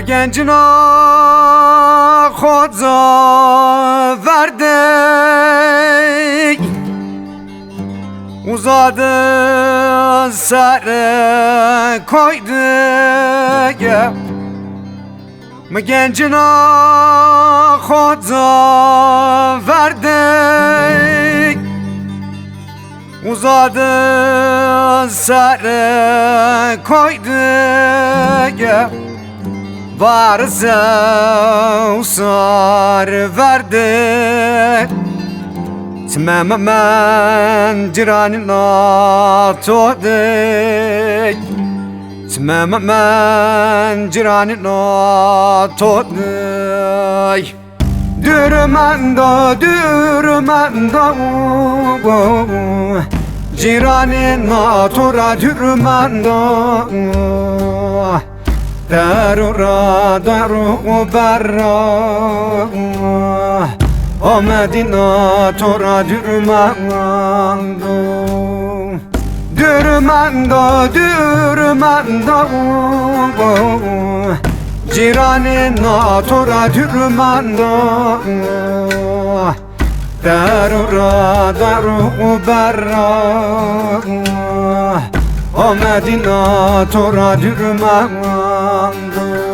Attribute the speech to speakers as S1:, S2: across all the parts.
S1: gencina Khoda verdi uzadı sarı koydu gencina Khoda verdi uzadı sarı koydu varsa usar verdi tamamen ciranına todik tamamen ciranına todik dürmanda ciranına tora dürmanda daru barra o Medina tora dürmando ciranına tora dürmando daru barra o Medina tora dürmando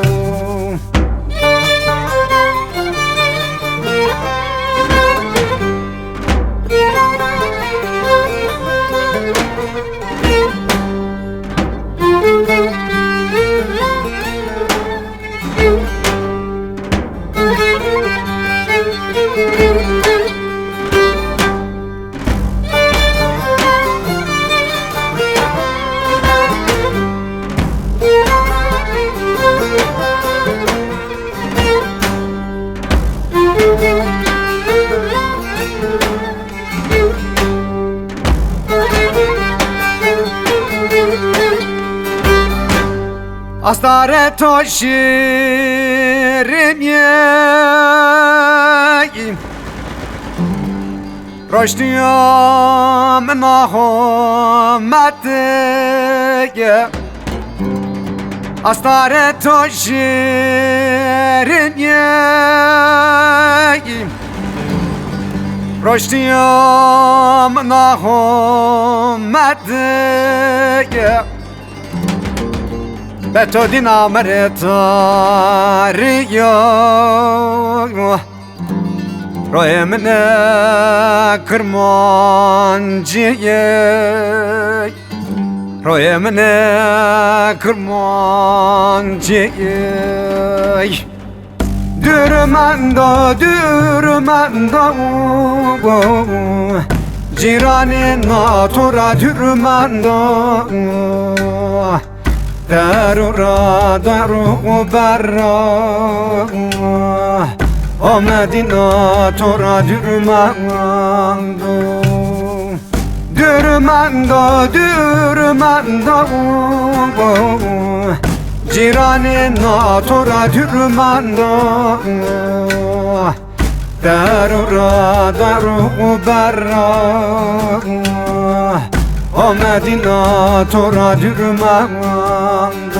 S1: Astare to şirin yeyim Roşniyam nahomete Astare to şirin yeyim Roşniyam nahomete Beto dinamere tariyo Royemine kırmancıye Royemine kırmancıye Dürmendo ciranına tora dürmendo daru barra o Medina tora dürmando ciranına tora dürmando daru barra o Medina tora dürmando